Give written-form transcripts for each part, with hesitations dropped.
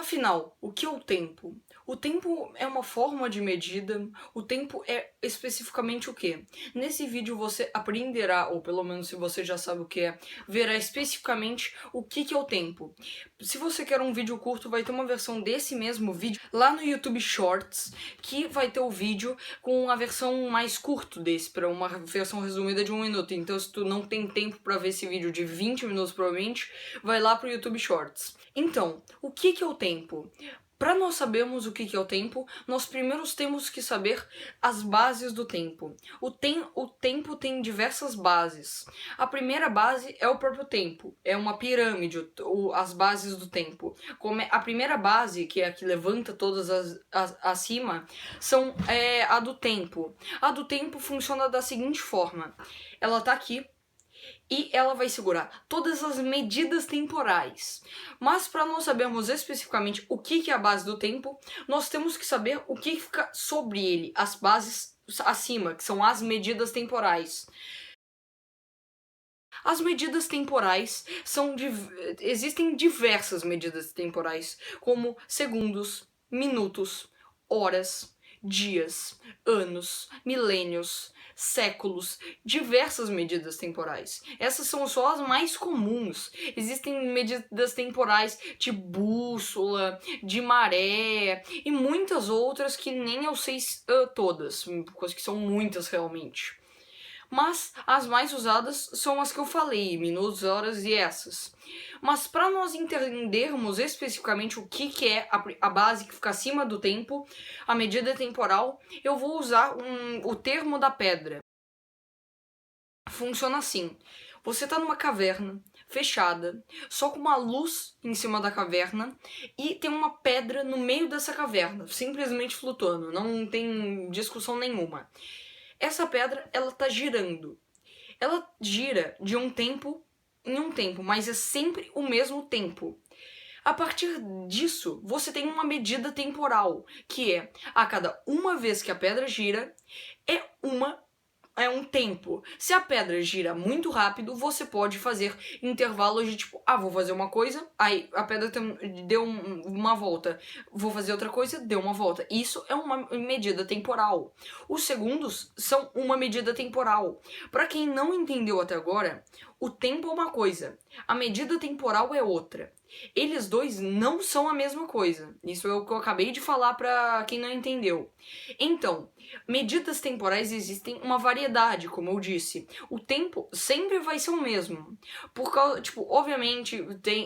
Afinal, o que é o tempo? O tempo é uma forma de medida, o tempo é especificamente o quê? Nesse vídeo você aprenderá, ou pelo menos se você já sabe o que é, verá especificamente o que é o tempo. Se você quer um vídeo curto, vai ter uma versão desse mesmo vídeo lá no YouTube Shorts, que vai ter o vídeo com a versão mais curta desse, para uma versão resumida de 1 minuto. Então se tu não tem tempo para ver esse vídeo de 20 minutos provavelmente, vai lá pro YouTube Shorts. Então, o que é o tempo? Para nós sabermos o que é o tempo, nós primeiro temos que saber as bases do tempo. O tempo tem diversas bases. A primeira base é o próprio tempo, é uma pirâmide, as bases do tempo. A primeira base, que é a que levanta todas acima, a do tempo. A do tempo funciona da seguinte forma: ela tá aqui, e ela vai segurar todas as medidas temporais. Mas para nós sabermos especificamente o que é a base do tempo, nós temos que saber o que fica sobre ele, as bases acima, que são as medidas temporais. As medidas temporais existem diversas medidas temporais, como segundos, minutos, horas, dias, anos, milênios, séculos, diversas medidas temporais. Essas são só as mais comuns. Existem medidas temporais de bússola, de maré e muitas outras que nem eu sei todas, coisas que são muitas realmente. Mas as mais usadas são as que eu falei, minutos, horas e essas. Mas para nós entendermos especificamente o que é a base que fica acima do tempo, a medida temporal, eu vou usar o termo da pedra. Funciona assim: você está numa caverna fechada, só com uma luz em cima da caverna, e tem uma pedra no meio dessa caverna, simplesmente flutuando, não tem discussão nenhuma. Essa pedra, ela tá girando. Ela gira de um tempo em um tempo, mas é sempre o mesmo tempo. A partir disso, você tem uma medida temporal, que é a cada uma vez que a pedra gira, é um tempo. Se a pedra gira muito rápido, você pode fazer intervalos de tipo, vou fazer uma coisa, aí a pedra deu uma volta, vou fazer outra coisa, deu uma volta. Isso é uma medida temporal. Os segundos são uma medida temporal. Para quem não entendeu até agora, o tempo é uma coisa, a medida temporal é outra. Eles dois não são a mesma coisa. Isso é o que eu acabei de falar para quem não entendeu. Então, medidas temporais existem uma variedade, como eu disse. O tempo sempre vai ser o mesmo. Por causa, obviamente,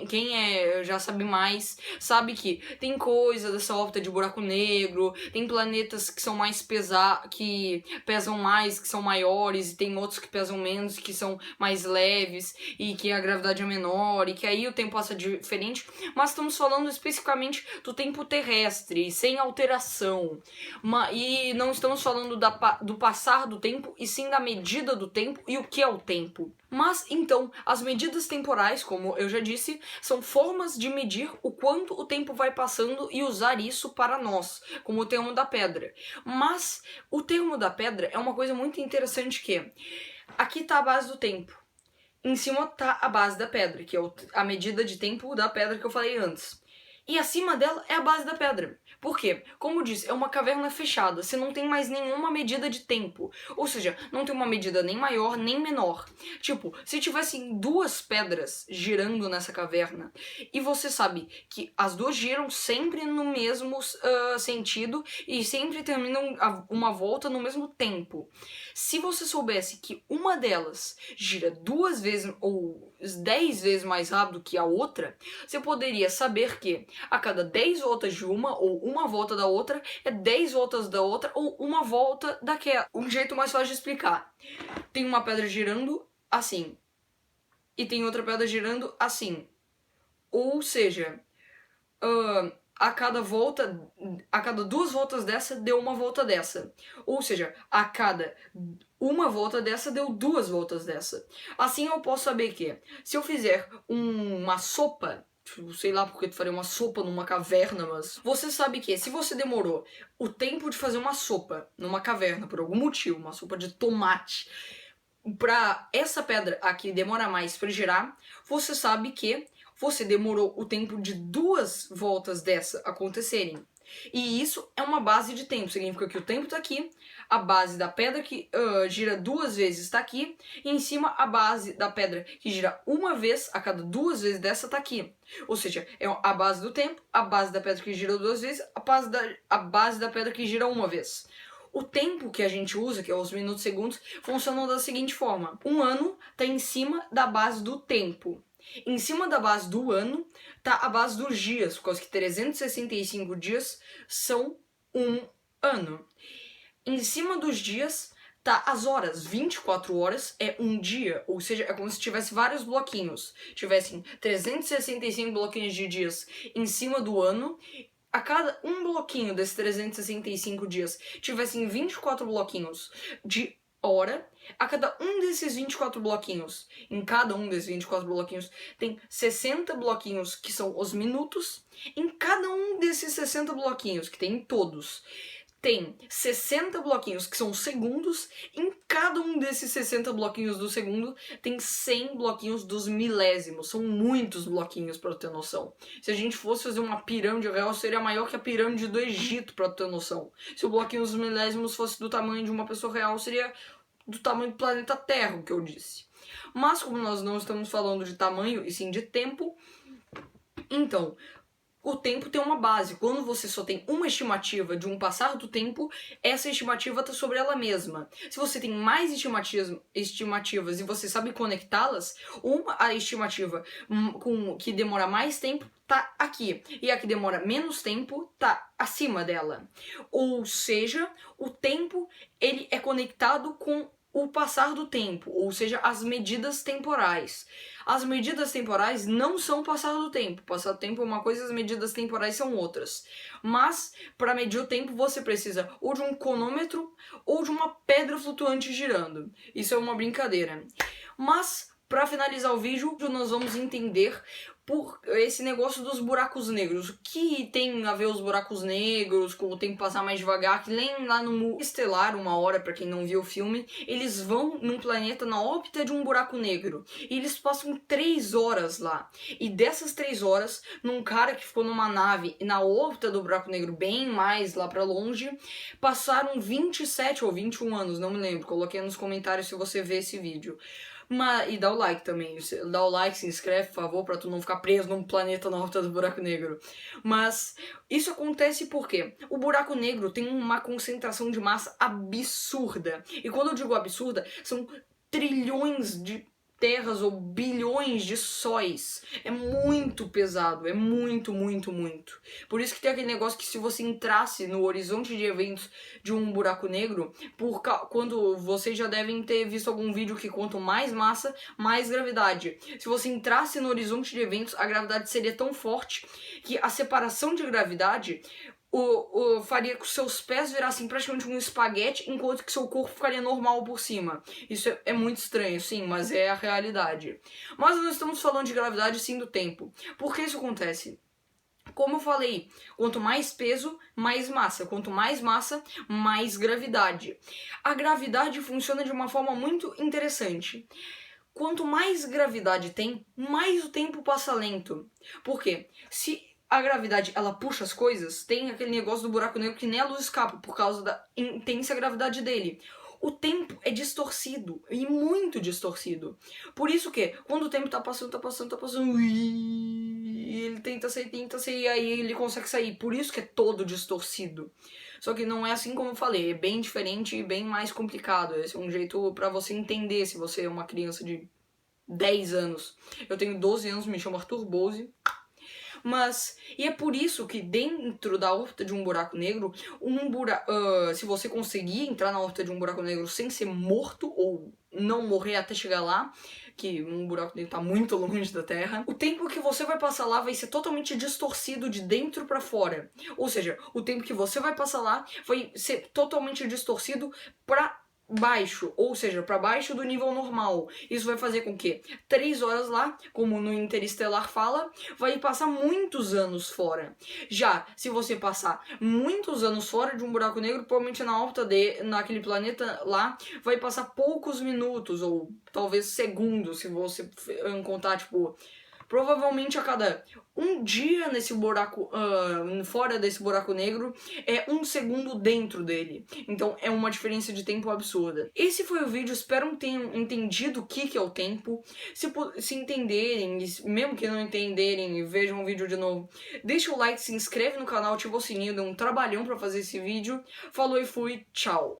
quem já sabe mais, sabe que tem coisa dessa órbita de buraco negro, tem planetas que são mais que pesam mais, que são maiores, e tem outros que pesam menos, que são mais leves, e que a gravidade é menor, e que aí o tempo passa diferente, mas estamos falando especificamente do tempo terrestre, sem alteração. E não estamos falando do passar do tempo, e sim da medida do tempo e o que é o tempo. Mas, então, as medidas temporais, como eu já disse, são formas de medir o quanto o tempo vai passando e usar isso para nós, como o termo da pedra. Mas o termo da pedra é uma coisa muito interessante que aqui está a base do tempo. Em cima tá a base da pedra, que é a medida de tempo da pedra que eu falei antes. E acima dela é a base da pedra. Por quê? Como eu disse, é uma caverna fechada, você não tem mais nenhuma medida de tempo. Ou seja, não tem uma medida nem maior nem menor. Tipo, se tivessem duas pedras girando nessa caverna, e você sabe que as duas giram sempre no mesmo sentido e sempre terminam uma volta no mesmo tempo. Se você soubesse que uma delas gira 2 vezes ou 10 vezes mais rápido que a outra, você poderia saber que a cada 10 voltas de uma, ou uma volta da outra, é 10 voltas da outra, ou uma volta daquela. Um jeito mais fácil de explicar: tem uma pedra girando assim, e tem outra pedra girando assim. Ou seja, a cada 2 voltas dessa, deu uma volta dessa. Ou seja, a cada uma volta dessa, deu 2 voltas dessa. Assim eu posso saber que, se eu fizer uma sopa, sei lá porque tu faria uma sopa numa caverna, mas você sabe que se você demorou o tempo de fazer uma sopa numa caverna, por algum motivo, uma sopa de tomate, pra essa pedra aqui demorar mais pra girar, você sabe que você demorou o tempo de 2 voltas dessa acontecerem. E isso é uma base de tempo, significa que o tempo está aqui, a base da pedra que gira 2 vezes está aqui, e em cima a base da pedra que gira 1 vez a cada 2 vezes dessa está aqui. Ou seja, é a base do tempo, a base da pedra que gira 2 vezes, a base da pedra que gira 1 vez. O tempo que a gente usa, que é os minutos e segundos, funcionam da seguinte forma. Um ano está em cima da base do tempo. Em cima da base do ano tá a base dos dias, por causa que 365 dias são um ano. Em cima dos dias tá as horas, 24 horas é um dia, ou seja, é como se tivesse vários bloquinhos. Tivessem 365 bloquinhos de dias em cima do ano. A cada um bloquinho desses 365 dias tivessem 24 bloquinhos de hora. A cada um desses 24 bloquinhos, em cada um desses 24 bloquinhos, tem 60 bloquinhos que são os minutos. Em cada um desses 60 bloquinhos, que tem em todos, tem 60 bloquinhos que são segundos. Em cada um desses 60 bloquinhos do segundo tem 100 bloquinhos dos milésimos. São muitos bloquinhos, pra ter noção. Se a gente fosse fazer uma pirâmide real, seria maior que a pirâmide do Egito, pra ter noção. Se o bloquinho dos milésimos fosse do tamanho de uma pessoa real, seria do tamanho do planeta Terra, o que eu disse. Mas como nós não estamos falando de tamanho, e sim de tempo, então o tempo tem uma base. Quando você só tem uma estimativa de um passar do tempo, essa estimativa está sobre ela mesma. Se você tem mais estimativas e você sabe conectá-las, a estimativa que demora mais tempo tá aqui, e a que demora menos tempo tá acima dela. Ou seja, o tempo ele é conectado com o passar do tempo, ou seja, as medidas temporais. As medidas temporais não são o passar do tempo. O passar do tempo é uma coisa, as medidas temporais são outras. Mas, para medir o tempo, você precisa ou de um cronômetro ou de uma pedra flutuante girando. Isso é uma brincadeira. Mas, para finalizar o vídeo, nós vamos entender por esse negócio dos buracos negros. O que tem a ver os buracos negros com o tempo passar mais devagar? Que nem lá no Estelar, Uma Hora, pra quem não viu o filme, eles vão num planeta na órbita de um buraco negro. E eles passam 3 horas lá. E dessas 3 horas, num cara que ficou numa nave na órbita do buraco negro, bem mais lá pra longe, passaram 27 ou 21 anos, não me lembro. Coloquei nos comentários se você vê esse vídeo. E dá o like também, dá o like, se inscreve, por favor, pra tu não ficar preso num planeta na órbita do buraco negro. Mas isso acontece porque o buraco negro tem uma concentração de massa absurda. E quando eu digo absurda, são trilhões de terras ou bilhões de sóis. É muito pesado, é muito, muito, muito. Por isso que tem aquele negócio que se você entrasse no horizonte de eventos de um buraco negro, quando vocês já devem ter visto algum vídeo que quanto mais massa, mais gravidade. Se você entrasse no horizonte de eventos, a gravidade seria tão forte que a separação de gravidade faria que os seus pés virassem praticamente um espaguete, enquanto que seu corpo ficaria normal por cima. Isso é muito estranho, sim, mas é a realidade. Mas nós estamos falando de gravidade, sim, do tempo. Por que isso acontece? Como eu falei, quanto mais peso, mais massa. Quanto mais massa, mais gravidade. A gravidade funciona de uma forma muito interessante. Quanto mais gravidade tem, mais o tempo passa lento. Por quê? Se a gravidade, ela puxa as coisas, tem aquele negócio do buraco negro que nem a luz escapa por causa da intensa gravidade dele. O tempo é distorcido, e muito distorcido. Por isso que, quando o tempo tá passando, e ele tenta sair, e aí ele consegue sair. Por isso que é todo distorcido. Só que não é assim como eu falei, é bem diferente e bem mais complicado. Esse é um jeito pra você entender se você é uma criança de 10 anos. Eu tenho 12 anos, me chamo Arthur Bose. E é por isso que dentro da órbita de um buraco negro, se você conseguir entrar na órbita de um buraco negro sem ser morto, ou não morrer até chegar lá, que um buraco negro tá muito longe da Terra, o tempo que você vai passar lá vai ser totalmente distorcido de dentro pra fora. Ou seja, o tempo que você vai passar lá vai ser totalmente distorcido pra baixo, ou seja, para baixo do nível normal. Isso vai fazer com que 3 horas lá, como no Interestelar fala, vai passar muitos anos fora. Já se você passar muitos anos fora de um buraco negro, provavelmente na órbita naquele planeta lá, vai passar poucos minutos, ou talvez segundos, se você contar, tipo, Provavelmente a cada um dia nesse buraco, fora desse buraco negro, é 1 segundo dentro dele. Então é uma diferença de tempo absurda. Esse foi o vídeo, espero que tenham entendido o que é o tempo. Se entenderem, mesmo que não entenderem e vejam o vídeo de novo, deixa o like, se inscreve no canal, ativa o sininho, deu um trabalhão pra fazer esse vídeo. Falou e fui, tchau!